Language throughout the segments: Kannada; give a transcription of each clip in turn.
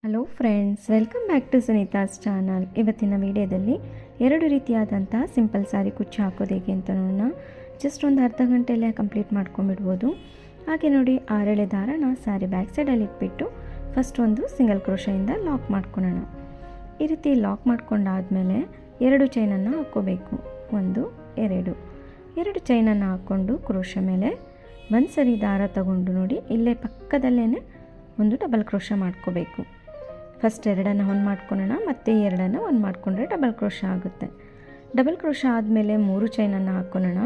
Hello friends, welcome back to Sunita's channel. ಇವತ್ತಿನ ವಿಡಿಯೋದಲ್ಲಿ 2 ರೀತಿಯಾದಂಥ ಸಿಂಪಲ್ ಸಾರಿ ಕುಚ್ಚು ಹಾಕೋದು ಹೇಗೆ ಅಂತ ನೋಡೋಣ. ಜಸ್ಟ್ ಒಂದು ಅರ್ಧ ಗಂಟೆಯಲ್ಲೇ ಕಂಪ್ಲೀಟ್ ಮಾಡ್ಕೊಂಡ್ಬಿಡ್ಬೋದು. ಹಾಗೆ ನೋಡಿ, 6 ಎಳೆ ದಾರನ ಸ್ಯಾರಿ ಬ್ಯಾಕ್ ಸೈಡಲ್ಲಿ ಇಟ್ಬಿಟ್ಟು ಫಸ್ಟ್ ಒಂದು ಸಿಂಗಲ್ ಕ್ರೋಶೆಯಿಂದ ಲಾಕ್ ಮಾಡ್ಕೊಳ್ಳೋಣ. ಈ ರೀತಿ ಲಾಕ್ ಮಾಡ್ಕೊಂಡಾದಮೇಲೆ 2 ಚೈನನ್ನು ಹಾಕ್ಕೋಬೇಕು. 1 2 ಚೈನನ್ನು ಹಾಕ್ಕೊಂಡು ಕ್ರೋಶೆ ಮೇಲೆ ಒಂದು ಸರಿ ದಾರ ತಗೊಂಡು ನೋಡಿ, ಇಲ್ಲೇ ಪಕ್ಕದಲ್ಲೇ ಒಂದು ಡಬಲ್ ಕ್ರೋಶೆ ಮಾಡ್ಕೋಬೇಕು. ಫಸ್ಟ್ 2 ಒಂದು ಮಾಡ್ಕೊಳ್ಳೋಣ, ಮತ್ತು 2 ಒಂದು ಮಾಡಿಕೊಂಡ್ರೆ ಡಬಲ್ ಕ್ರೋಶೆ ಆಗುತ್ತೆ. ಡಬಲ್ ಕ್ರೋಶೆ ಆದಮೇಲೆ 3 ಚೈನನ್ನು ಹಾಕ್ಕೊಳ್ಳೋಣ.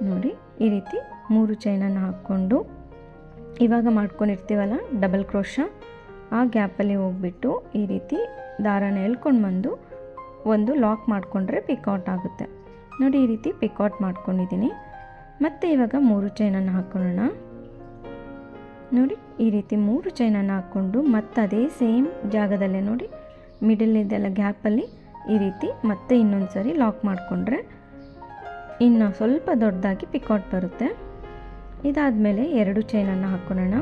ನೋಡಿ, ಈ ರೀತಿ 3 ಚೈನನ್ನು ಹಾಕ್ಕೊಂಡು ಇವಾಗ ಮಾಡ್ಕೊಂಡಿರ್ತೀವಲ್ಲ ಡಬಲ್ ಕ್ರೋಶೆ, ಆ ಗ್ಯಾಪಲ್ಲಿ ಹೋಗ್ಬಿಟ್ಟು ಈ ರೀತಿ ದಾರನ ಎಳ್ಕೊಂಡು ಬಂದು ಒಂದು ಲಾಕ್ ಮಾಡಿಕೊಂಡ್ರೆ ಪಿಕೌಟ್ ಆಗುತ್ತೆ. ನೋಡಿ, ಈ ರೀತಿ ಪಿಕೌಟ್ ಮಾಡ್ಕೊಂಡಿದ್ದೀನಿ. ಮತ್ತು ಇವಾಗ 3 ಚೈನನ್ನು ಹಾಕ್ಕೊಳ್ಳೋಣ. ನೋಡಿ, ಈ ರೀತಿ 3 ಚೈನನ್ನು ಹಾಕ್ಕೊಂಡು ಮತ್ತೆ ಅದೇ ಸೇಮ್ ಜಾಗದಲ್ಲೇ ನೋಡಿ ಮಿಡಲ್ ಇದೆಲ್ಲ ಗ್ಯಾಪಲ್ಲಿ ಈ ರೀತಿ ಮತ್ತೆ ಇನ್ನೊಂದು ಸರಿ ಲಾಕ್ ಮಾಡಿಕೊಂಡ್ರೆ ಇನ್ನು ಸ್ವಲ್ಪ ದೊಡ್ಡದಾಗಿ ಪಿಕೌಟ್ ಬರುತ್ತೆ. ಇದಾದಮೇಲೆ 2 ಚೈನನ್ನು ಹಾಕ್ಕೊಳ್ಳೋಣ.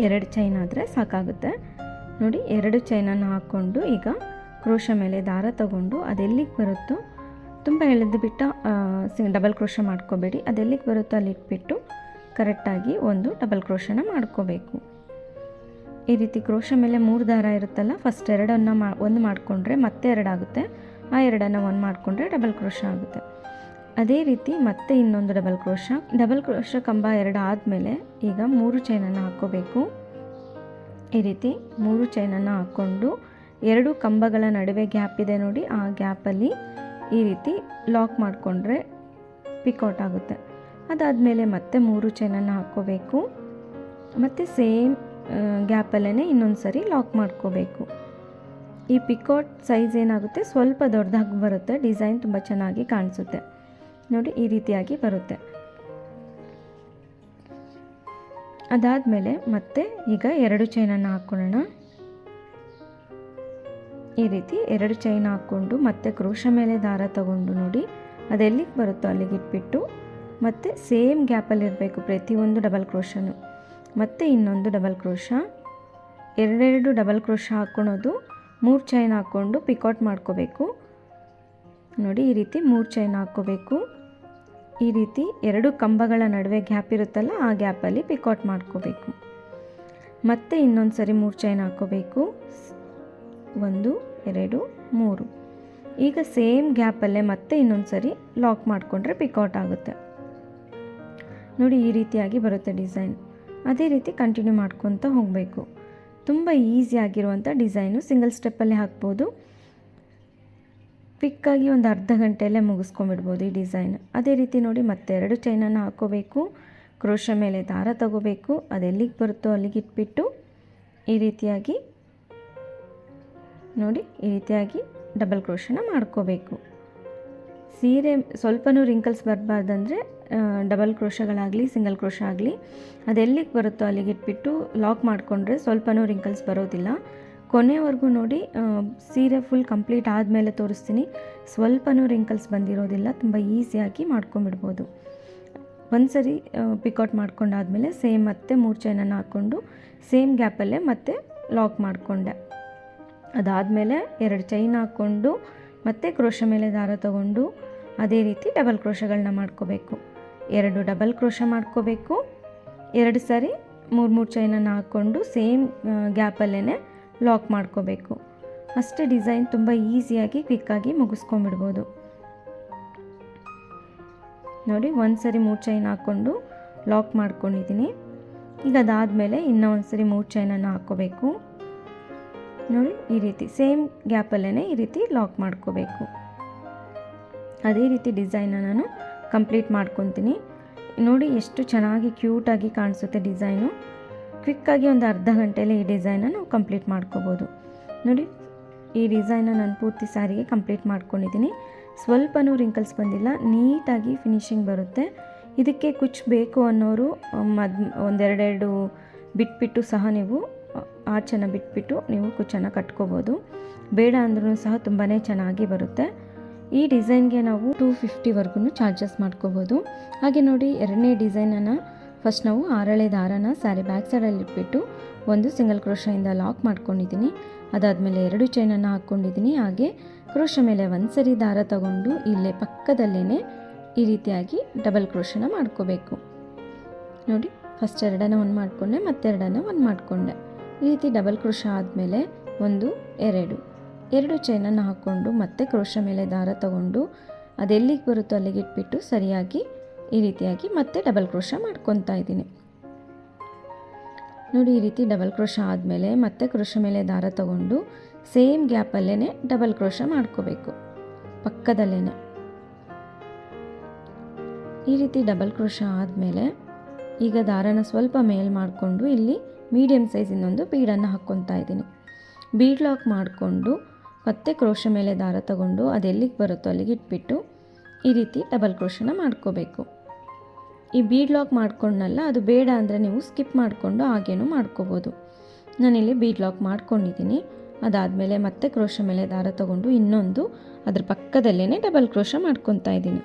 2 ಚೈನ್ ಆದರೆ ಸಾಕಾಗುತ್ತೆ. ನೋಡಿ, 2 ಚೈನನ್ನು ಹಾಕ್ಕೊಂಡು ಈಗ ಕ್ರೋಶೆ ಮೇಲೆ ದಾರ ತಗೊಂಡು ಅದೆಲ್ಲಿಗೆ ಬರುತ್ತೋ, ತುಂಬ ಎಳೆದು ಬಿಟ್ಟು ಡಬಲ್ ಕ್ರೋಶೆ ಮಾಡ್ಕೋಬೇಡಿ, ಅದೆಲ್ಲಿಗೆ ಬರುತ್ತೋ ಅಲ್ಲಿ ಇಟ್ಬಿಟ್ಟು ಕರೆಕ್ಟಾಗಿ ಒಂದು ಡಬಲ್ ಕ್ರೋಶೆನ ಮಾಡ್ಕೋಬೇಕು. ಈ ರೀತಿ ಕ್ರೋಶೆ ಮೇಲೆ 3 ದಾರ ಇರುತ್ತಲ್ಲ, ಫಸ್ಟ್ 2 ಒಂದು ಮಾಡಿಕೊಂಡ್ರೆ ಮತ್ತೆ 2 ಆಗುತ್ತೆ. ಆ 2 ಒಂದು ಮಾಡಿಕೊಂಡ್ರೆ ಡಬಲ್ ಕ್ರೋಶೆ ಆಗುತ್ತೆ. ಅದೇ ರೀತಿ ಮತ್ತೆ ಇನ್ನೊಂದು ಡಬಲ್ ಕ್ರೋಶೆ ಕಂಬ 2 ಆದಮೇಲೆ ಈಗ 3 ಚೈನನ್ನು ಹಾಕ್ಕೋಬೇಕು. ಈ ರೀತಿ 3 ಚೈನನ್ನು ಹಾಕ್ಕೊಂಡು 2 ಕಂಬಗಳ ನಡುವೆ ಗ್ಯಾಪ್ ಇದೆ ನೋಡಿ, ಆ ಗ್ಯಾಪಲ್ಲಿ ಈ ರೀತಿ ಲಾಕ್ ಮಾಡಿಕೊಂಡ್ರೆ ಪಿಕೌಟ್ ಆಗುತ್ತೆ. ಅದಾದಮೇಲೆ ಮತ್ತೆ 3 ಚೈನನ್ನು ಹಾಕ್ಕೋಬೇಕು. ಮತ್ತು ಸೇಮ್ ಗ್ಯಾಪಲ್ಲೇ ಇನ್ನೊಂದು ಸರಿ ಲಾಕ್ ಮಾಡ್ಕೋಬೇಕು. ಈ ಪಿಕೌಟ್ ಸೈಜ್ ಏನಾಗುತ್ತೆ, ಸ್ವಲ್ಪ ದೊಡ್ಡದಾಗಿ ಬರುತ್ತೆ, ಡಿಸೈನ್ ತುಂಬ ಚೆನ್ನಾಗಿ ಕಾಣಿಸುತ್ತೆ. ನೋಡಿ, ಈ ರೀತಿಯಾಗಿ ಬರುತ್ತೆ. ಅದಾದಮೇಲೆ ಮತ್ತೆ ಈಗ 2 ಚೈನನ್ನು ಹಾಕ್ಕೊಳ್ಳೋಣ. ಈ ರೀತಿ 2 ಚೈನ್ ಹಾಕ್ಕೊಂಡು ಮತ್ತೆ ಕ್ರೋಶೆ ಮೇಲೆ ದಾರ ತಗೊಂಡು ನೋಡಿ ಅದೆಲ್ಲಿಗೆ ಬರುತ್ತೋ ಅಲ್ಲಿಗೆ ಇಟ್ಬಿಟ್ಟು ಮತ್ತು ಸೇಮ್ ಗ್ಯಾಪಲ್ಲಿರಬೇಕು ಪ್ರತಿಯೊಂದು ಡಬಲ್ ಕ್ರೋಶನು. ಮತ್ತು ಇನ್ನೊಂದು ಡಬಲ್ ಕ್ರೋಶ, 2 ಡಬಲ್ ಕ್ರೋಶ ಹಾಕ್ಕೊಳೋದು, 3 ಚೈನ್ ಹಾಕ್ಕೊಂಡು ಪಿಕೌಟ್ ಮಾಡ್ಕೋಬೇಕು. ನೋಡಿ, ಈ ರೀತಿ 3 ಚೈನ್ ಹಾಕ್ಕೋಬೇಕು. ಈ ರೀತಿ 2 ಕಂಬಗಳ ನಡುವೆ ಗ್ಯಾಪ್ ಇರುತ್ತಲ್ಲ, ಆ ಗ್ಯಾಪಲ್ಲಿ ಪಿಕೌಟ್ ಮಾಡ್ಕೋಬೇಕು. ಮತ್ತು ಇನ್ನೊಂದು ಸರಿ 3 ಚೈನ್ ಹಾಕ್ಕೋಬೇಕು. 1 2 3. ಈಗ ಸೇಮ್ ಗ್ಯಾಪಲ್ಲೇ ಮತ್ತೆ ಇನ್ನೊಂದು ಸರಿ ಲಾಕ್ ಮಾಡಿಕೊಂಡ್ರೆ ಪಿಕೌಟ್ ಆಗುತ್ತೆ. ನೋಡಿ, ಈ ರೀತಿಯಾಗಿ ಬರುತ್ತೆ ಡಿಸೈನ್. ಅದೇ ರೀತಿ ಕಂಟಿನ್ಯೂ ಮಾಡ್ಕೊತ ಹೋಗಬೇಕು. ತುಂಬ ಈಸಿಯಾಗಿರುವಂಥ ಡಿಸೈನು, ಸಿಂಗಲ್ ಸ್ಟೆಪ್ಪಲ್ಲೇ ಹಾಕ್ಬೋದು. ಕ್ವಿಕ್ಕಾಗಿ ಒಂದು ಅರ್ಧ ಗಂಟೆಯಲ್ಲೇ ಮುಗಿಸ್ಕೊಂಬಿಡ್ಬೋದು ಈ ಡಿಸೈನ್. ಅದೇ ರೀತಿ ನೋಡಿ, ಮತ್ತೆ 2 ಚೈನನ್ನು ಹಾಕ್ಕೋಬೇಕು. ಕ್ರೋಶೆ ಮೇಲೆ ದಾರ ತಗೋಬೇಕು, ಅದೆಲ್ಲಿಗೆ ಬರುತ್ತೋ ಅಲ್ಲಿಗೆ ಇಟ್ಬಿಟ್ಟು ಈ ರೀತಿಯಾಗಿ ನೋಡಿ, ಈ ರೀತಿಯಾಗಿ ಡಬಲ್ ಕ್ರೋಶನ ಮಾಡ್ಕೋಬೇಕು. ಸೀರೆ ಸ್ವಲ್ಪನೂ ರಿಂಕಲ್ಸ್ ಬರಬಾರ್ದಂದರೆ ಡಬಲ್ ಕ್ರೋಶಗಳಾಗಲಿ ಸಿಂಗಲ್ ಕ್ರೋಶ ಆಗಲಿ ಅದೆಲ್ಲಿಗೆ ಬರುತ್ತೋ ಅಲ್ಲಿಗೆ ಇಟ್ಬಿಟ್ಟು ಲಾಕ್ ಮಾಡಿಕೊಂಡ್ರೆ ಸ್ವಲ್ಪನೂ ರಿಂಕಲ್ಸ್ ಬರೋದಿಲ್ಲ. ಕೊನೆವರೆಗೂ ನೋಡಿ, ಸೀರೆ ಫುಲ್ ಕಂಪ್ಲೀಟ್ ಆದಮೇಲೆ ತೋರಿಸ್ತೀನಿ, ಸ್ವಲ್ಪನೂ ರಿಂಕಲ್ಸ್ ಬಂದಿರೋದಿಲ್ಲ. ತುಂಬ ಈಸಿಯಾಗಿ ಮಾಡ್ಕೊಂಬಿಡ್ಬೋದು. ಒಂದು ಸರಿ ಪಿಕೌಟ್ ಮಾಡ್ಕೊಂಡಾದಮೇಲೆ ಸೇಮ್ ಮತ್ತೆ 3 ಚೈನನ್ನು ಹಾಕ್ಕೊಂಡು ಸೇಮ್ ಗ್ಯಾಪಲ್ಲೇ ಮತ್ತೆ ಲಾಕ್ ಮಾಡಿಕೊಂಡೆ. ಅದಾದಮೇಲೆ 2 ಚೈನ್ ಹಾಕ್ಕೊಂಡು ಮತ್ತೆ ಕ್ರೋಶೆ ಮೇಲೆ ದಾರ ತಗೊಂಡು ಅದೇ ರೀತಿ ಡಬಲ್ ಕ್ರೋಶಗಳನ್ನ ಮಾಡ್ಕೋಬೇಕು. 2 ಡಬಲ್ ಕ್ರೋಶೆ ಮಾಡ್ಕೋಬೇಕು. 2 ಸಾರಿ 3 ಚೈನನ್ನು ಹಾಕ್ಕೊಂಡು ಸೇಮ್ ಗ್ಯಾಪಲ್ಲೇ ಲಾಕ್ ಮಾಡ್ಕೋಬೇಕು. ಅಷ್ಟೇ, ಡಿಸೈನ್ ತುಂಬ ಈಸಿಯಾಗಿ ಕ್ವಿಕ್ಕಾಗಿ ಮುಗಿಸ್ಕೊಂಬಿಡ್ಬೋದು. ನೋಡಿ, ಒಂದು ಸರಿ 3 ಚೈನ್ ಹಾಕ್ಕೊಂಡು ಲಾಕ್ ಮಾಡ್ಕೊಂಡಿದ್ದೀನಿ. ಈಗ ಅದಾದಮೇಲೆ ಇನ್ನೂ ಒಂದು ಸರಿ 3 ಚೈನನ್ನು ಹಾಕ್ಕೋಬೇಕು. ನೋಡಿ, ಈ ರೀತಿ ಸೇಮ್ ಗ್ಯಾಪಲ್ಲೇ ಈ ರೀತಿ ಲಾಕ್ ಮಾಡ್ಕೋಬೇಕು. ಅದೇ ರೀತಿ ಡಿಸೈನ ನಾನು ಕಂಪ್ಲೀಟ್ ಮಾಡ್ಕೊತೀನಿ. ನೋಡಿ, ಎಷ್ಟು ಚೆನ್ನಾಗಿ ಕ್ಯೂಟಾಗಿ ಕಾಣಿಸುತ್ತೆ ಡಿಸೈನು. ಕ್ವಿಕ್ಕಾಗಿ ಒಂದು ಅರ್ಧ ಗಂಟೆಯಲ್ಲೇ ಈ ಡಿಸೈನ ನಾವು ಕಂಪ್ಲೀಟ್ ಮಾಡ್ಕೋಬೋದು. ನೋಡಿ, ಈ ಡಿಸೈನ ನಾನು ಪೂರ್ತಿ ಸ್ಯಾರಿಗೆ ಕಂಪ್ಲೀಟ್ ಮಾಡ್ಕೊಂಡಿದ್ದೀನಿ. ಸ್ವಲ್ಪನೂ ರಿಂಕಲ್ಸ್ ಬಂದಿಲ್ಲ, ನೀಟಾಗಿ ಫಿನಿಶಿಂಗ್ ಬರುತ್ತೆ. ಇದಕ್ಕೆ ಕುಚ್ಚು ಬೇಕು ಅನ್ನೋರು ಒಂದೆರಡೆರಡು ಬಿಟ್ಬಿಟ್ಟು ಸಹ ನೀವು ಆಚೆನ ಬಿಟ್ಬಿಟ್ಟು ನೀವು ಕುಚ್ಚನ್ನು ಕಟ್ಕೋಬೋದು. ಬೇಡ ಅಂದ್ರೂ ಸಹ ತುಂಬಾ ಚೆನ್ನಾಗಿ ಬರುತ್ತೆ. ಈ ಡಿಸೈನ್ಗೆ ನಾವು 250ವರೆಗೂ ಚಾರ್ಜಸ್ ಮಾಡ್ಕೋಬೋದು. ಹಾಗೆ ನೋಡಿ, 2ನೇ ಡಿಸೈನನ್ನು ಫಸ್ಟ್ ನಾವು 6 ಎಳೆ ದಾರನ ಸ್ಯಾರಿ ಬ್ಯಾಕ್ ಸೈಡಲ್ಲಿ ಇಟ್ಬಿಟ್ಟು ಒಂದು ಸಿಂಗಲ್ ಕ್ರೋಶದಿಂದ ಲಾಕ್ ಮಾಡ್ಕೊಂಡಿದ್ದೀನಿ. ಅದಾದಮೇಲೆ 2 ಚೈನನ್ನು ಹಾಕ್ಕೊಂಡಿದ್ದೀನಿ. ಹಾಗೆ ಕ್ರೋಶ ಮೇಲೆ ಒಂದು ಸರಿ ದಾರ ತಗೊಂಡು ಇಲ್ಲೇ ಪಕ್ಕದಲ್ಲೇ ಈ ರೀತಿಯಾಗಿ ಡಬಲ್ ಕ್ರೋಶನ ಮಾಡ್ಕೋಬೇಕು. ನೋಡಿ, ಫಸ್ಟ್ 2 ಒಂದು ಮಾಡಿಕೊಂಡೆ, ಮತ್ತೆ 2 ಒಂದು ಮಾಡಿಕೊಂಡೆ. ಈ ರೀತಿ ಡಬಲ್ ಕ್ರೋಶ ಆದಮೇಲೆ 1 2 ಚೈನನ್ನು ಹಾಕ್ಕೊಂಡು ಮತ್ತೆ ಕ್ರೋಶ ಮೇಲೆ ದಾರ ತಗೊಂಡು ಅದೆಲ್ಲಿಗೆ ಬರುತ್ತೋ ಅಲ್ಲಿಗೆ ಇಟ್ಬಿಟ್ಟು ಸರಿಯಾಗಿ ಈ ರೀತಿಯಾಗಿ ಮತ್ತೆ ಡಬಲ್ ಕ್ರೋಶ ಮಾಡ್ಕೊತಾ ಇದ್ದೀನಿ. ನೋಡಿ, ಈ ರೀತಿ ಡಬಲ್ ಕ್ರೋಶ ಆದಮೇಲೆ ಮತ್ತೆ ಕ್ರೋಶ ಮೇಲೆ ದಾರ ತಗೊಂಡು ಸೇಮ್ ಗ್ಯಾಪಲ್ಲೇ ಡಬಲ್ ಕ್ರೋಶ ಮಾಡ್ಕೋಬೇಕು ಪಕ್ಕದಲ್ಲೇ. ಈ ರೀತಿ ಡಬಲ್ ಕ್ರೋಶ ಆದಮೇಲೆ ಈಗ ದಾರನ ಸ್ವಲ್ಪ ಮೇಲ್ ಮಾಡಿಕೊಂಡು ಇಲ್ಲಿ ಮೀಡಿಯಮ್ ಸೈಜಿನೊಂದು ಬೀಡನ್ನು ಹಾಕ್ಕೊತಾ ಇದ್ದೀನಿ. ಬೀಡ್ ಲಾಕ್ ಮಾಡಿಕೊಂಡು ಮತ್ತೆ ಕ್ರೋಶ ಮೇಲೆ ದಾರ ತಗೊಂಡು ಅದೆಲ್ಲಿಗೆ ಬರುತ್ತೋ ಅಲ್ಲಿಗೆ ಇಟ್ಬಿಟ್ಟು ಈ ರೀತಿ ಡಬಲ್ ಕ್ರೋಶನ ಮಾಡ್ಕೋಬೇಕು. ಈ ಬೀಡ್ ಲಾಕ್ ಮಾಡ್ಕೊಂಡಲ್ಲ, ಅದು ಬೇಡ ಅಂದರೆ ನೀವು ಸ್ಕಿಪ್ ಮಾಡಿಕೊಂಡು ಹಾಗೇನೂ ಮಾಡ್ಕೋಬೋದು. ನಾನಿಲ್ಲಿ ಬೀಡ್ ಲಾಕ್ ಮಾಡ್ಕೊಂಡಿದ್ದೀನಿ. ಅದಾದಮೇಲೆ ಮತ್ತೆ ಕ್ರೋಶ ಮೇಲೆ ದಾರ ತಗೊಂಡು ಇನ್ನೊಂದು ಅದ್ರ ಪಕ್ಕದಲ್ಲೇ ಡಬಲ್ ಕ್ರೋಶ ಮಾಡ್ಕೊತಾ ಇದ್ದೀನಿ.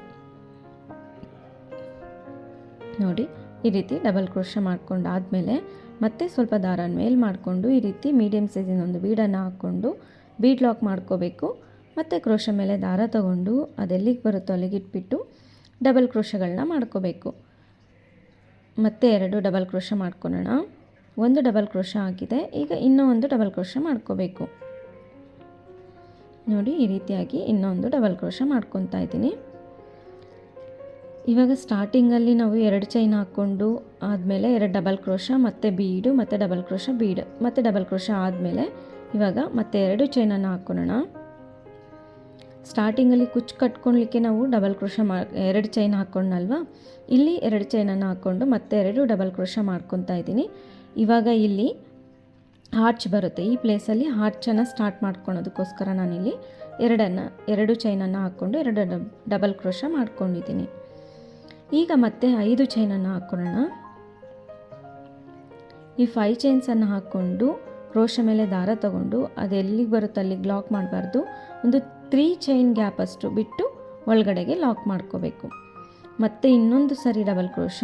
ನೋಡಿ, ಈ ರೀತಿ ಡಬಲ್ ಕ್ರೋಶ ಮಾಡ್ಕೊಂಡಾದಮೇಲೆ ಮತ್ತೆ ಸ್ವಲ್ಪ ದಾರನ ಮೇಲೆ ಮಾಡಿಕೊಂಡು ಈ ರೀತಿ ಮೀಡಿಯಮ್ ಸೈಜಿನೊಂದು ಬೀಡನ್ನು ಹಾಕ್ಕೊಂಡು ಬೀಡ್ ಲಾಕ್ ಮಾಡ್ಕೋಬೇಕು. ಮತ್ತು ಕ್ರೋಶ ಮೇಲೆ ದಾರ ತಗೊಂಡು ಅದೆಲ್ಲಿಗೆ ಬರುತ್ತೋ ಅಲ್ಲಿಗೆ ಇಟ್ಬಿಟ್ಟು ಡಬಲ್ ಕ್ರೋಶಗಳನ್ನ ಮಾಡ್ಕೋಬೇಕು. ಮತ್ತೆ 2 ಡಬಲ್ ಕ್ರೋಶ ಮಾಡ್ಕೊಳ್ಳೋಣ. 1 ಡಬಲ್ ಕ್ರೋಶ ಆಗಿದೆ. ಈಗ ಇನ್ನೂ 1 ಡಬಲ್ ಕ್ರೋಶ ಮಾಡ್ಕೋಬೇಕು. ನೋಡಿ, ಈ ರೀತಿಯಾಗಿ ಇನ್ನೊಂದು ಡಬಲ್ ಕ್ರೋಶ ಮಾಡ್ಕೊತಾ ಇದ್ದೀನಿ. ಇವಾಗ ಸ್ಟಾರ್ಟಿಂಗಲ್ಲಿ ನಾವು 2 ಚೈನ್ ಹಾಕ್ಕೊಂಡು ಆದಮೇಲೆ 2 ಡಬಲ್ ಕ್ರೋಶ ಮತ್ತು ಬೀಡು ಮತ್ತು ಡಬಲ್ ಕ್ರೋಶ ಬೀಡು ಮತ್ತು ಡಬಲ್ ಕ್ರೋಶ ಆದಮೇಲೆ ಇವಾಗ ಮತ್ತೆ 2 ಚೈನನ್ನು ಹಾಕ್ಕೊಳ್ಳೋಣ. ಸ್ಟಾರ್ಟಿಂಗಲ್ಲಿ ಕುಚ್ಚು ಕಟ್ಕೊಳ್ಲಿಕ್ಕೆ ನಾವು ಡಬಲ್ ಕ್ರೋಶ 2 ಚೈನ್ ಹಾಕ್ಕೊಂಡಲ್ವ, ಇಲ್ಲಿ 2 ಚೈನನ್ನು ಹಾಕ್ಕೊಂಡು ಮತ್ತೆ 2 ಡಬಲ್ ಕ್ರೋಶ ಮಾಡ್ಕೊತಾ ಇದ್ದೀನಿ. ಇವಾಗ ಇಲ್ಲಿ ಹಾರ್ಚ್ ಬರುತ್ತೆ. ಈ ಪ್ಲೇಸಲ್ಲಿ ಹಾರ್ಚನ್ನು ಸ್ಟಾರ್ಟ್ ಮಾಡ್ಕೊಳೋದಕ್ಕೋಸ್ಕರ ನಾನಿಲ್ಲಿ 2 ಚೈನನ್ನು ಹಾಕ್ಕೊಂಡು 2 ಡಬಲ್ ಕ್ರೋಶ ಮಾಡ್ಕೊಂಡಿದ್ದೀನಿ. ಈಗ ಮತ್ತೆ 5 ಚೈನನ್ನು ಹಾಕ್ಕೊಳ್ಳೋಣ. ಈ 5 ಚೈನ್ಸನ್ನು ಹಾಕ್ಕೊಂಡು ಕ್ರೋಶ ಮೇಲೆ ದಾರ ತಗೊಂಡು ಅದೆಲ್ಲಿಗೆ ಬರುತ್ತೋ ಅಲ್ಲಿಗೆ ಲಾಕ್ ಮಾಡಬಾರ್ದು. ಒಂದು 3 ಚೈನ್ ಗ್ಯಾಪ್ ಅಷ್ಟು ಬಿಟ್ಟು ಒಳಗಡೆಗೆ ಲಾಕ್ ಮಾಡ್ಕೋಬೇಕು. ಮತ್ತೆ ಇನ್ನೊಂದು ಸರಿ ಡಬಲ್ ಕ್ರೋಶ.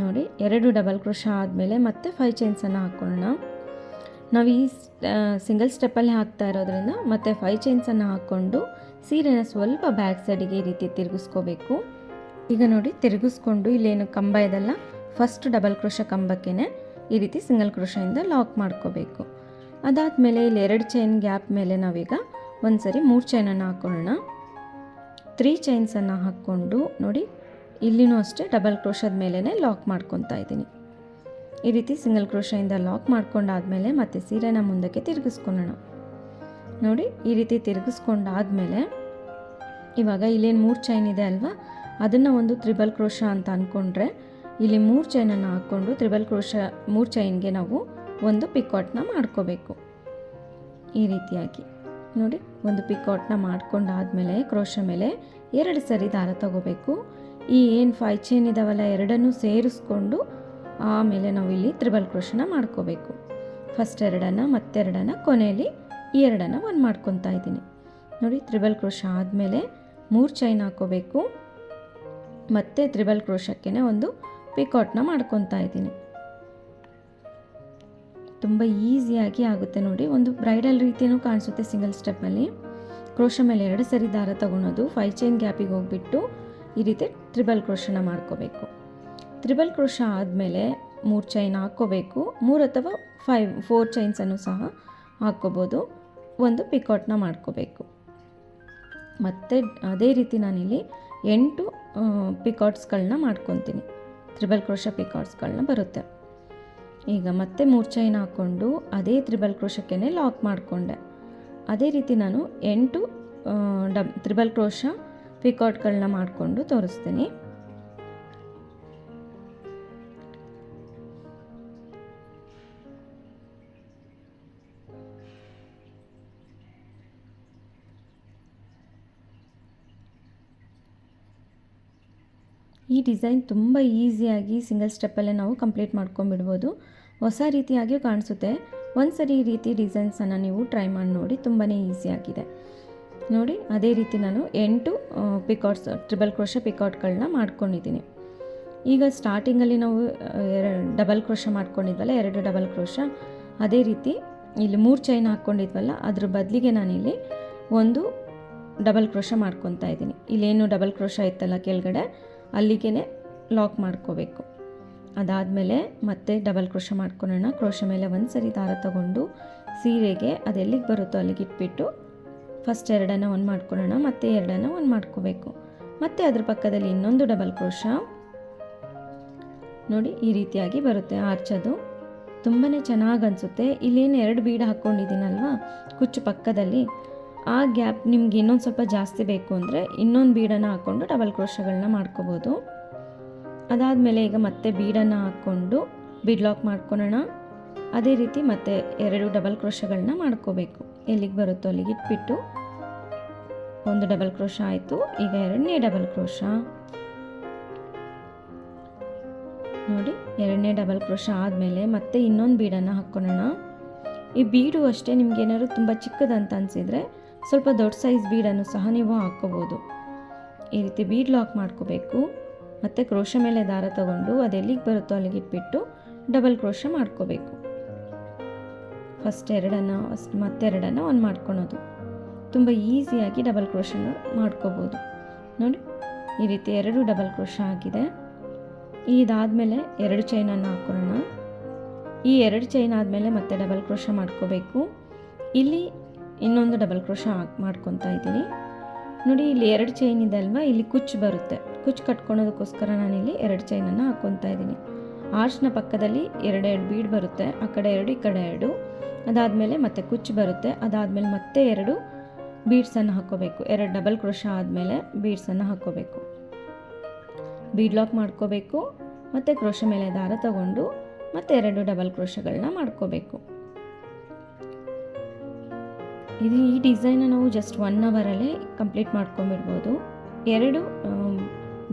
ನೋಡಿ, 2 ಡಬಲ್ ಕ್ರೋಶ ಆದಮೇಲೆ ಮತ್ತೆ 5 ಚೈನ್ಸನ್ನು ಹಾಕ್ಕೊಳ್ಳೋಣ. ನಾವು ಈ ಸಿಂಗಲ್ ಸ್ಟೆಪ್ಪಲ್ಲಿ ಹಾಕ್ತಾ ಇರೋದ್ರಿಂದ ಮತ್ತೆ 5 ಚೈನ್ಸನ್ನು ಹಾಕ್ಕೊಂಡು ಸೀರೆನ ಸ್ವಲ್ಪ ಬ್ಯಾಕ್ ಸೈಡಿಗೆ ಈ ರೀತಿ ತಿರುಗಿಸ್ಕೋಬೇಕು. ಈಗ ನೋಡಿ, ತಿರುಗಿಸ್ಕೊಂಡು ಇಲ್ಲೇನು ಕಂಬ ಇದೆಲ್ಲ ಫಸ್ಟ್ ಡಬಲ್ ಕ್ರೋಶ ಕಂಬಕ್ಕೇ ಈ ರೀತಿ ಸಿಂಗಲ್ ಕ್ರೋಶದಿಂದ ಲಾಕ್ ಮಾಡ್ಕೋಬೇಕು. ಅದಾದಮೇಲೆ ಇಲ್ಲಿ 2 ಚೈನ್ ಗ್ಯಾಪ್ ಮೇಲೆ ನಾವೀಗ ಒಂದು ಸರಿ 3 ಚೈನನ್ನು ಹಾಕ್ಕೊಳ್ಳೋಣ. 3 ಚೈನ್ಸನ್ನು ಹಾಕ್ಕೊಂಡು ನೋಡಿ, ಇಲ್ಲಿನೂ ಅಷ್ಟೇ ಡಬಲ್ ಕ್ರೋಶದ ಮೇಲೇ ಲಾಕ್ ಮಾಡ್ಕೊತಾ ಇದ್ದೀನಿ. ಈ ರೀತಿ ಸಿಂಗಲ್ ಕ್ರೋಶದಿಂದ ಲಾಕ್ ಮಾಡ್ಕೊಂಡಾದಮೇಲೆ ಮತ್ತೆ ಸೀರೆನ ಮುಂದಕ್ಕೆ ತಿರುಗಿಸ್ಕೊಳ್ಳೋಣ. ನೋಡಿ, ಈ ರೀತಿ ತಿರುಗಿಸ್ಕೊಂಡಾದಮೇಲೆ ಇವಾಗ ಇಲ್ಲೇನು 3 ಚೈನ್ ಇದೆ ಅಲ್ವಾ, ಅದನ್ನು ಒಂದು ತ್ರಿಬಲ್ ಕ್ರೋಶ ಅಂತ ಅಂದ್ಕೊಂಡ್ರೆ ಇಲ್ಲಿ 3 ಚೈನನ್ನು ಹಾಕ್ಕೊಂಡು ತ್ರಿಬಲ್ ಕ್ರೋಶ 3 ಚೈನ್ಗೆ ನಾವು ಒಂದು ಪಿಕಾಟ್ನ ಮಾಡ್ಕೋಬೇಕು. ಈ ರೀತಿಯಾಗಿ ನೋಡಿ, ಒಂದು ಪಿಕಾಟ್ನ ಮಾಡ್ಕೊಂಡಾದಮೇಲೆ ಕ್ರೋಶ ಮೇಲೆ 2 ಸರಿ ದಾರ ತಗೋಬೇಕು. ಈ ಏನು 5 ಚೈನ್ ಇದಾವಲ್ಲ, 2 ಸೇರಿಸ್ಕೊಂಡು ಆಮೇಲೆ ನಾವು ಇಲ್ಲಿ ತ್ರಿಬಲ್ ಕ್ರೋಶನ ಮಾಡ್ಕೋಬೇಕು. ಫಸ್ಟ್ 2 ಮತ್ತೆ 2 ಕೊನೆಯಲ್ಲಿ ಈ 2 ಒಂದು ಮಾಡ್ಕೊತಾ ಇದ್ದೀನಿ. ನೋಡಿ, ತ್ರಿಬಲ್ ಕ್ರೋಶ ಆದಮೇಲೆ 3 ಚೈನ್ ಹಾಕೋಬೇಕು. ಮತ್ತು ತ್ರಿಬಲ್ ಕ್ರೋಶಕ್ಕೆ ಒಂದು ಪಿಕಾಟ್ನ ಮಾಡ್ಕೊತಾ ಇದ್ದೀನಿ. ತುಂಬ ಈಸಿಯಾಗಿ ಆಗುತ್ತೆ ನೋಡಿ. ಒಂದು ಬ್ರೈಡಲ್ ರೀತಿಯೂ ಕಾಣಿಸುತ್ತೆ ಸಿಂಗಲ್ ಸ್ಟೆಪ್ಪಲ್ಲಿ. ಕ್ರೋಶ ಮೇಲೆ 2 ಸರಿ ದಾರ ತಗೊಳೋದು, 5 ಚೈನ್ ಗ್ಯಾಪಿಗೆ ಹೋಗ್ಬಿಟ್ಟು ಈ ರೀತಿ ತ್ರಿಬಲ್ ಕ್ರೋಶನ ಮಾಡ್ಕೋಬೇಕು. ತ್ರಿಬಲ್ ಕ್ರೋಶ ಆದಮೇಲೆ 3 ಚೈನ್ ಹಾಕ್ಕೋಬೇಕು. 3 ಅಥವಾ 4 ಚೈನ್ಸನ್ನು ಸಹ ಹಾಕ್ಕೋಬೋದು. ಒಂದು ಪಿಕಾಟ್ನ ಮಾಡ್ಕೋಬೇಕು. ಮತ್ತು ಅದೇ ರೀತಿ ನಾನಿಲ್ಲಿ 8 ಪಿಕಾಟ್ಸ್ಗಳನ್ನ ಮಾಡ್ಕೊತೀನಿ. ತ್ರಿಬಲ್ ಕ್ರೋಶ ಪಿಕಾಟ್ಸ್ಗಳನ್ನ ಬರುತ್ತೆ. ಈಗ ಮತ್ತೆ 3 ಚೈನ್ ಹಾಕ್ಕೊಂಡು ಅದೇ ತ್ರಿಬಲ್ ಕ್ರೋಶಕ್ಕೆ ಲಾಕ್ ಮಾಡಿಕೊಂಡೆ. ಅದೇ ರೀತಿ ನಾನು 8 ತ್ರಿಬಲ್ ಕ್ರೋಶ ಪಿಕಾಟ್ಗಳನ್ನ ಮಾಡಿಕೊಂಡು ತೋರಿಸ್ತೀನಿ. ಈ ಡಿಸೈನ್ ತುಂಬ ಈಸಿಯಾಗಿ ಸಿಂಗಲ್ ಸ್ಟೆಪ್ಪಲ್ಲೇ ನಾವು ಕಂಪ್ಲೀಟ್ ಮಾಡ್ಕೊಂಡ್ಬಿಡ್ಬೋದು. ಹೊಸ ರೀತಿಯಾಗಿಯೂ ಕಾಣಿಸುತ್ತೆ. ಒಂದು ಸರಿ ಈ ರೀತಿ ಡಿಸೈನ್ಸನ್ನು ನೀವು ಟ್ರೈ ಮಾಡಿ ನೋಡಿ, ತುಂಬಾ ಈಸಿಯಾಗಿದೆ ನೋಡಿ. ಅದೇ ರೀತಿ ನಾನು 8 ಪಿಕಾಟ್ಸ್ ತ್ರಿಬಲ್ ಕ್ರೋಶ ಪಿಕಾಟ್ಗಳನ್ನ ಮಾಡ್ಕೊಂಡಿದ್ದೀನಿ. ಈಗ ಸ್ಟಾರ್ಟಿಂಗಲ್ಲಿ ನಾವು ಡಬಲ್ ಕ್ರೋಶ ಮಾಡ್ಕೊಂಡಿದ್ವಲ್ಲ, 2 ಡಬಲ್ ಕ್ರೋಶ, ಅದೇ ರೀತಿ ಇಲ್ಲಿ 3 ಚೈನ್ ಹಾಕ್ಕೊಂಡಿದ್ವಲ್ಲ, ಅದ್ರ ಬದಲಿಗೆ ನಾನಿಲ್ಲಿ 1 ಡಬಲ್ ಕ್ರೋಶ ಮಾಡ್ಕೊತಾ ಇದ್ದೀನಿ. ಇಲ್ಲೇನು ಡಬಲ್ ಕ್ರೋಶ ಇತ್ತಲ್ಲ ಕೆಳಗಡೆ, ಅಲ್ಲಿಗೆ ಲಾಕ್ ಮಾಡ್ಕೋಬೇಕು. ಅದಾದಮೇಲೆ ಮತ್ತೆ ಡಬಲ್ ಕ್ರೋಶ ಮಾಡ್ಕೊಳ್ಳೋಣ. ಕ್ರೋಶ ಮೇಲೆ ಒಂದು ಸರಿ ದಾರ ತಗೊಂಡು ಸೀರೆಗೆ ಅದೆಲ್ಲಿಗೆ ಬರುತ್ತೋ ಅಲ್ಲಿಗೆ ಇಟ್ಬಿಟ್ಟು ಫಸ್ಟ್ 2 ಒಂದು ಮಾಡ್ಕೊಳ್ಳೋಣ, ಮತ್ತೆ 2 ಒಂದು ಮಾಡ್ಕೋಬೇಕು. ಮತ್ತು ಅದ್ರ ಪಕ್ಕದಲ್ಲಿ ಇನ್ನೊಂದು ಡಬಲ್ ಕ್ರೋಶ ನೋಡಿ, ಈ ರೀತಿಯಾಗಿ ಬರುತ್ತೆ ಆರ್ಚದು. ತುಂಬಾ ಚೆನ್ನಾಗಿ ಅನಿಸುತ್ತೆ. ಇಲ್ಲೇನು 2 ಬೀಡ್ ಹಾಕ್ಕೊಂಡಿದ್ದೀನಲ್ವ ಕುಚ್ಚು ಪಕ್ಕದಲ್ಲಿ, ಆ ಗ್ಯಾಪ್ ನಿಮ್ಗೆ ಇನ್ನೊಂದು ಸ್ವಲ್ಪ ಜಾಸ್ತಿ ಬೇಕು ಅಂದರೆ ಇನ್ನೊಂದು ಬೀಡನ್ನು ಹಾಕ್ಕೊಂಡು ಡಬಲ್ ಕ್ರೋಶಗಳನ್ನ ಮಾಡ್ಕೋಬೋದು. ಅದಾದಮೇಲೆ ಈಗ ಮತ್ತೆ ಬೀಡನ್ನು ಹಾಕ್ಕೊಂಡು ಬೀಡ್ ಲಾಕ್ ಮಾಡ್ಕೊಳ್ಳೋಣ. ಅದೇ ರೀತಿ ಮತ್ತೆ 2 ಡಬಲ್ ಕ್ರೋಶಗಳನ್ನ ಮಾಡ್ಕೋಬೇಕು. ಎಲ್ಲಿಗೆ ಬರುತ್ತೋ ಅಲ್ಲಿಗೆ ಇಟ್ಬಿಟ್ಟು 1 ಡಬಲ್ ಕ್ರೋಶ ಆಯಿತು. ಈಗ 2ನೇ ಡಬಲ್ ಕ್ರೋಶ ನೋಡಿ, 2ನೇ ಡಬಲ್ ಕ್ರೋಶ ಆದಮೇಲೆ ಮತ್ತೆ ಇನ್ನೊಂದು ಬೀಡನ್ನು ಹಾಕ್ಕೊಳ್ಳೋಣ. ಈ ಬೀಡು ಅಷ್ಟೇ, ನಿಮ್ಗೆ ಏನಾದ್ರು ತುಂಬ ಚಿಕ್ಕದಂತ ಅನಿಸಿದರೆ ಸ್ವಲ್ಪ ದೊಡ್ಡ ಸೈಜ್ ಬೀಡನ್ನು ಸಹ ನೀವು ಹಾಕ್ಕೋಬೋದು. ಈ ರೀತಿ ಬೀಡ್ ಲಾಕ್ ಮಾಡ್ಕೋಬೇಕು. ಮತ್ತು ಕ್ರೋಶ ಮೇಲೆ ದಾರ ತಗೊಂಡು ಅದೆಲ್ಲಿಗೆ ಬರುತ್ತೋ ಅಲ್ಲಿಗೆ ಇಟ್ಬಿಟ್ಟು ಡಬಲ್ ಕ್ರೋಶ ಮಾಡ್ಕೋಬೇಕು. ಫಸ್ಟ್ 2 ಮತ್ತೆ 2 ಒಂದು ಮಾಡ್ಕೊಳೋದು. ತುಂಬ ಈಸಿಯಾಗಿ ಡಬಲ್ ಕ್ರೋಶನ ಮಾಡ್ಕೋಬೋದು. ನೋಡಿ, ಈ ರೀತಿ 2 ಡಬಲ್ ಕ್ರೋಶ ಆಗಿದೆ. ಇದಾದಮೇಲೆ 2 ಚೈನನ್ನು ಹಾಕೊಳ್ಳೋಣ. ಈ 2 ಚೈನ್ ಆದಮೇಲೆ ಮತ್ತೆ ಡಬಲ್ ಕ್ರೋಶ ಮಾಡ್ಕೋಬೇಕು. ಇಲ್ಲಿ ಇನ್ನೊಂದು ಡಬಲ್ ಕ್ರೋಶ ಮಾಡ್ಕೊತಾ ಇದ್ದೀನಿ. ನೋಡಿ, ಇಲ್ಲಿ 2 ಚೈನ್ ಇದೆ ಅಲ್ವಾ, ಇಲ್ಲಿ ಕುಚ್ಚು ಬರುತ್ತೆ. ಕುಚ್ಚು ಕಟ್ಕೊಳೋದಕ್ಕೋಸ್ಕರ ನಾನಿಲ್ಲಿ 2 ಚೈನನ್ನು ಹಾಕ್ಕೊತಾ ಇದ್ದೀನಿ. ಆರ್ಚ್ನ ಪಕ್ಕದಲ್ಲಿ 2 ಬೀಡ್ ಬರುತ್ತೆ, ಆ ಕಡೆ 2 ಈ ಕಡೆ 2. ಅದಾದಮೇಲೆ ಮತ್ತೆ ಕುಚ್ಚು ಬರುತ್ತೆ. ಅದಾದಮೇಲೆ ಮತ್ತೆ 2 ಬೀಡ್ಸನ್ನು ಹಾಕ್ಕೋಬೇಕು. 2 ಡಬಲ್ ಕ್ರೋಶ ಆದಮೇಲೆ ಬೀಡ್ಸನ್ನು ಹಾಕ್ಕೋಬೇಕು. ಬೀಡ್ ಲಾಕ್ ಮಾಡ್ಕೋಬೇಕು. ಮತ್ತು ಕ್ರೋಶ ಮೇಲೆ ದಾರ ತಗೊಂಡು ಮತ್ತೆ 2 ಡಬಲ್ ಕ್ರೋಶಗಳನ್ನ ಮಾಡ್ಕೋಬೇಕು. ಈ ಡಿಸೈನ ನಾವು ಜಸ್ಟ್ 1 ಅವರಲ್ಲೇ ಕಂಪ್ಲೀಟ್ ಮಾಡ್ಕೊಂಬಿಡ್ಬೋದು. 2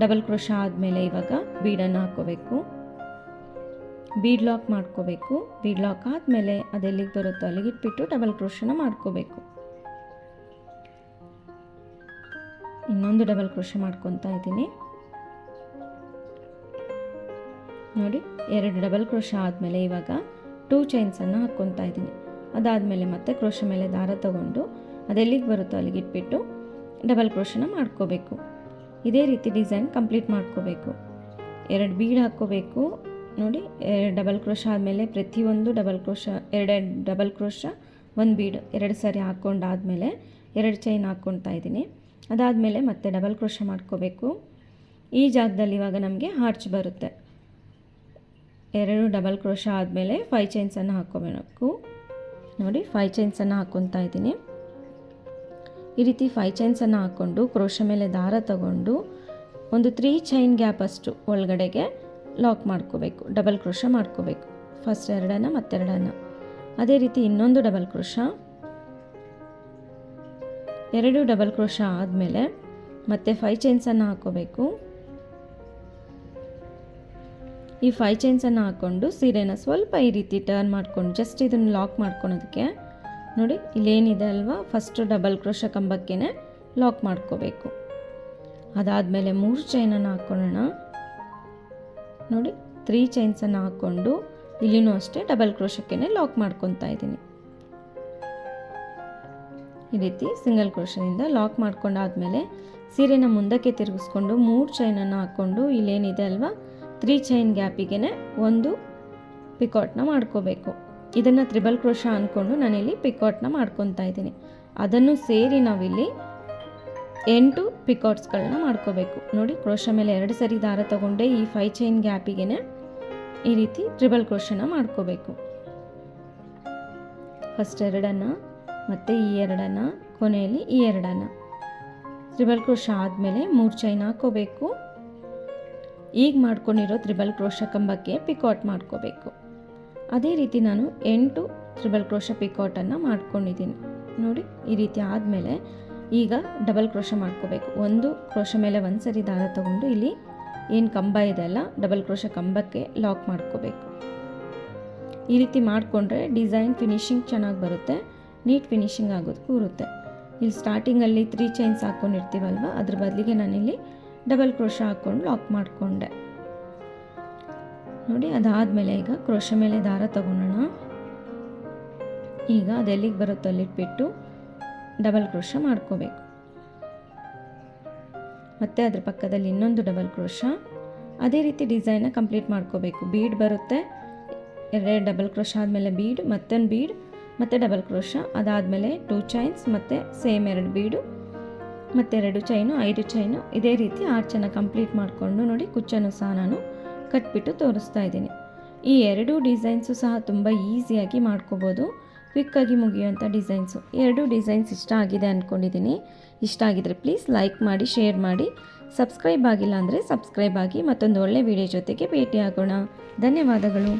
ಡಬಲ್ ಕ್ರೋಶ ಆದಮೇಲೆ ಇವಾಗ ಬೀಡನ್ನು ಹಾಕ್ಕೋಬೇಕು. ಬೀಡ್ ಲಾಕ್ ಮಾಡ್ಕೋಬೇಕು. ಬೀಡ್ ಲಾಕ್ ಆದಮೇಲೆ ಅದೆಲ್ಲಿಗೆ ಬರುತ್ತೋ ಅಲ್ಲಿಗೆ ಇಟ್ಬಿಟ್ಟು ಡಬಲ್ ಕ್ರೋಶನ ಮಾಡ್ಕೋಬೇಕು. ಇನ್ನೊಂದು ಡಬಲ್ ಕ್ರೋಶ ಮಾಡ್ಕೊತಾ ಇದ್ದೀನಿ. ನೋಡಿ, 2 ಡಬಲ್ ಕ್ರೋಶ ಆದಮೇಲೆ ಇವಾಗ 2 ಚೈನ್ಸನ್ನು ಹಾಕ್ಕೊತಾ ಇದ್ದೀನಿ. ಅದಾದಮೇಲೆ ಮತ್ತೆ ಕ್ರೋಶ ಮೇಲೆ ದಾರ ತಗೊಂಡು ಅದೆಲ್ಲಿಗೆ ಬರುತ್ತೋ ಅಲ್ಲಿಗೆ ಇಟ್ಬಿಟ್ಟು ಡಬಲ್ ಕ್ರೋಶನ ಮಾಡ್ಕೋಬೇಕು. ಇದೇ ರೀತಿ ಡಿಸೈನ್ ಕಂಪ್ಲೀಟ್ ಮಾಡ್ಕೋಬೇಕು. 2 ಬೀಡ್ ಹಾಕ್ಕೋಬೇಕು. ನೋಡಿ, 2 ಡಬಲ್ ಕ್ರೋಶ ಆದಮೇಲೆ ಪ್ರತಿಯೊಂದು double crochet 2 double crochet 1 bead 2 ಸಾರಿ ಹಾಕ್ಕೊಂಡಾದಮೇಲೆ 2 ಚೈನ್ ಹಾಕ್ಕೊತಾ ಇದ್ದೀನಿ. ಅದಾದಮೇಲೆ ಮತ್ತೆ ಡಬಲ್ ಕ್ರೋಶ ಮಾಡ್ಕೋಬೇಕು. ಈ ಜಾಗದಲ್ಲಿ ಇವಾಗ ನಮಗೆ ಆರ್ಚ್ ಬರುತ್ತೆ. 2 ಡಬಲ್ ಕ್ರೋಶ ಆದಮೇಲೆ 5 ಚೈನ್ಸನ್ನು ಹಾಕ್ಕೋಬೇಕು. ನೋಡಿ, 5 ಚೈನ್ಸನ್ನು ಹಾಕ್ಕೊತಾ ಇದ್ದೀನಿ. ಈ ರೀತಿ 5 ಚೈನ್ಸನ್ನು ಹಾಕ್ಕೊಂಡು ಕ್ರೋಶ ಮೇಲೆ ದಾರ ತಗೊಂಡು ಒಂದು 3 ಚೈನ್ ಗ್ಯಾಪ್ ಅಷ್ಟು ಒಳಗಡೆಗೆ ಲಾಕ್ ಮಾಡ್ಕೋಬೇಕು. ಡಬಲ್ ಕ್ರೋಶ ಮಾಡ್ಕೋಬೇಕು. ಫಸ್ಟ್ 2 ಮತ್ತೆ 2. ಅದೇ ರೀತಿ ಇನ್ನೊಂದು ಡಬಲ್ ಕ್ರೋಶ. 2 ಡಬಲ್ ಕ್ರೋಶ ಆದಮೇಲೆ ಮತ್ತೆ 5 ಚೈನ್ಸನ್ನು ಹಾಕ್ಕೋಬೇಕು. ಈ 5 ಚೈನ್ಸನ್ನು ಹಾಕ್ಕೊಂಡು ಸೀರೆನ ಸ್ವಲ್ಪ ಈ ರೀತಿ ಟರ್ನ್ ಮಾಡ್ಕೊಂಡು ಜಸ್ಟ್ ಇದನ್ನು ಲಾಕ್ ಮಾಡ್ಕೊಳೋದಕ್ಕೆ ನೋಡಿ, ಇಲ್ಲೇನಿದೆ ಅಲ್ವಾ, ಫಸ್ಟ್ ಡಬಲ್ ಕ್ರೋಶ ಕಂಬಕ್ಕೆ ಲಾಕ್ ಮಾಡ್ಕೋಬೇಕು. ಅದಾದಮೇಲೆ 3 ಚೈನನ್ನು ಹಾಕ್ಕೊಳ್ಳೋಣ. ನೋಡಿ, 3 ಚೈನ್ಸನ್ನು ಹಾಕ್ಕೊಂಡು ಇಲ್ಲಿನೂ ಅಷ್ಟೇ ಡಬಲ್ ಕ್ರೋಶಕ್ಕೆ ಲಾಕ್ ಮಾಡ್ಕೊತಾ ಇದ್ದೀನಿ. ಈ ರೀತಿ ಸಿಂಗಲ್ ಕ್ರೋಶದಿಂದ ಲಾಕ್ ಮಾಡ್ಕೊಂಡಾದ್ಮೇಲೆ ಸೀರೆನ ಮುಂದಕ್ಕೆ ತಿರುಗಿಸ್ಕೊಂಡು 3 ಚೈನನ್ನು ಹಾಕ್ಕೊಂಡು ಇಲ್ಲೇನಿದೆ ಅಲ್ವಾ 3 ಚೈನ್ ಗ್ಯಾಪಿಗೆ ಒಂದು ಪಿಕಾಟ್ನ ಮಾಡ್ಕೋಬೇಕು. ಇದನ್ನು ತ್ರಿಬಲ್ ಕ್ರೋಶ ಅಂದ್ಕೊಂಡು ನಾನಿಲ್ಲಿ ಪಿಕಾಟ್ನ ಮಾಡ್ಕೊತಾ ಇದ್ದೀನಿ. ಅದನ್ನು ಸೇರಿ ನಾವಿಲ್ಲಿ 8 ಪಿಕಾಟ್ಸ್ಗಳನ್ನ ಮಾಡ್ಕೋಬೇಕು. ನೋಡಿ, ಕ್ರೋಶ ಮೇಲೆ 2 ಸರಿ ದಾರ ತಗೊಂಡೆ ಈ 5 ಚೈನ್ ಗ್ಯಾಪಿಗೆ ಈ ರೀತಿ ಟ್ರಿಬಲ್ ಕ್ರೋಶನ ಮಾಡ್ಕೋಬೇಕು. ಫಸ್ಟ್ 2 ಮತ್ತು ಈ 2 ಕೊನೆಯಲ್ಲಿ ಈ 2 ಟ್ರಿಬಲ್ ಕ್ರೋಶ ಆದಮೇಲೆ 3 ಚೈನ್ ಹಾಕ್ಕೋಬೇಕು. ಈಗ ಮಾಡ್ಕೊಂಡಿರೋ ತ್ರಿಬಲ್ ಕ್ರೋಶ ಕಂಬಕ್ಕೆ ಪಿಕಾಟ್ ಮಾಡ್ಕೋಬೇಕು. ಅದೇ ರೀತಿ ನಾನು 8 ಟ್ರಿಬಲ್ ಕ್ರೋಶ ಪಿಕಾಟನ್ನು ಮಾಡ್ಕೊಂಡಿದ್ದೀನಿ. ನೋಡಿ, ಈ ರೀತಿ ಆದಮೇಲೆ ಈಗ ಡಬಲ್ ಕ್ರೋಶ ಮಾಡ್ಕೋಬೇಕು. ಒಂದು ಕ್ರೋಶ ಮೇಲೆ ಒಂದು ಸರಿ ದಾರ ತಗೊಂಡು ಇಲ್ಲಿ ಏನು ಕಂಬ ಇದೆ ಅಲ್ಲ ಡಬಲ್ ಕ್ರೋಶ ಕಂಬಕ್ಕೆ ಲಾಕ್ ಮಾಡ್ಕೋಬೇಕು. ಈ ರೀತಿ ಮಾಡಿಕೊಂಡ್ರೆ ಡಿಸೈನ್ ಫಿನಿಶಿಂಗ್ ಚೆನ್ನಾಗಿ ಬರುತ್ತೆ, ನೀಟ್ ಫಿನಿಶಿಂಗ್ ಆಗೋದಕ್ಕೂ ಇರುತ್ತೆ. ಇಲ್ಲಿ ಸ್ಟಾರ್ಟಿಂಗಲ್ಲಿ 3 ಚೈನ್ಸ್ ಹಾಕ್ಕೊಂಡಿರ್ತೀವಲ್ವ, ಅದ್ರ ಬದಲಿಗೆ ನಾನಿಲ್ಲಿ ಡಬಲ್ ಕ್ರೋಶ ಹಾಕ್ಕೊಂಡು ಲಾಕ್ ಮಾಡಿಕೊಂಡೆ. ನೋಡಿ ಅದಾದಮೇಲೆ ಈಗ ಕ್ರೋಶೆ ಮೇಲೆ ದಾರ ತಗೊಳ್ಳೋಣ. ಈಗ ಅದೆಲ್ಲಿಗೆ ಬರುತ್ತೋ ಅಲ್ಲಿಟ್ಬಿಟ್ಟು ಡಬಲ್ ಕ್ರೋಶ ಮಾಡ್ಕೋಬೇಕು. ಮತ್ತು ಅದ್ರ ಪಕ್ಕದಲ್ಲಿ ಇನ್ನೊಂದು ಡಬಲ್ ಕ್ರೋಶ. ಅದೇ ರೀತಿ ಡಿಸೈನ್ನ ಕಂಪ್ಲೀಟ್ ಮಾಡ್ಕೋಬೇಕು. ಬೀಡ್ ಬರುತ್ತೆ, 2 ಡಬಲ್ ಕ್ರೋಶ ಆದಮೇಲೆ ಬೀಡ್, ಮತ್ತೊಂದು ಬೀಡ್, ಮತ್ತು ಡಬಲ್ ಕ್ರೋಶ, ಅದಾದಮೇಲೆ 2 ಚೈನ್ಸ್, ಮತ್ತು ಸೇಮ್ 2 ಬೀಡು, ಮತ್ತು 2 ಚೈನು, 5 ಚೈನು. ಇದೇ ರೀತಿ ಆರ್ಚನ್ನು ಕಂಪ್ಲೀಟ್ ಮಾಡಿಕೊಂಡು ನೋಡಿ ಕುಚ್ಚನ್ನು ಸಹ ನಾನು ಕಟ್ಬಿಟ್ಟು ತೋರಿಸ್ತಾ ಇದ್ದೀನಿ. ಈ 2 ಡಿಸೈನ್ಸು ಸಹ ತುಂಬ ಈಸಿಯಾಗಿ ಮಾಡ್ಕೋಬೋದು, ಕ್ವಿಕ್ಕಾಗಿ ಮುಗಿಯುವಂಥ ಡಿಸೈನ್ಸು. 2 ಡಿಸೈನ್ಸ್ ಇಷ್ಟ ಆಗಿದೆ ಅಂದ್ಕೊಂಡಿದ್ದೀನಿ. ಇಷ್ಟ ಆಗಿದರೆ ಪ್ಲೀಸ್ ಲೈಕ್ ಮಾಡಿ, ಶೇರ್ ಮಾಡಿ. ಸಬ್ಸ್ಕ್ರೈಬ್ ಆಗಿಲ್ಲ ಅಂದರೆ ಸಬ್ಸ್ಕ್ರೈಬ್ ಆಗಿ. ಮತ್ತೊಂದು ಒಳ್ಳೆ ವಿಡಿಯೋ ಜೊತೆಗೆ ಭೇಟಿಯಾಗೋಣ. ಧನ್ಯವಾದಗಳು.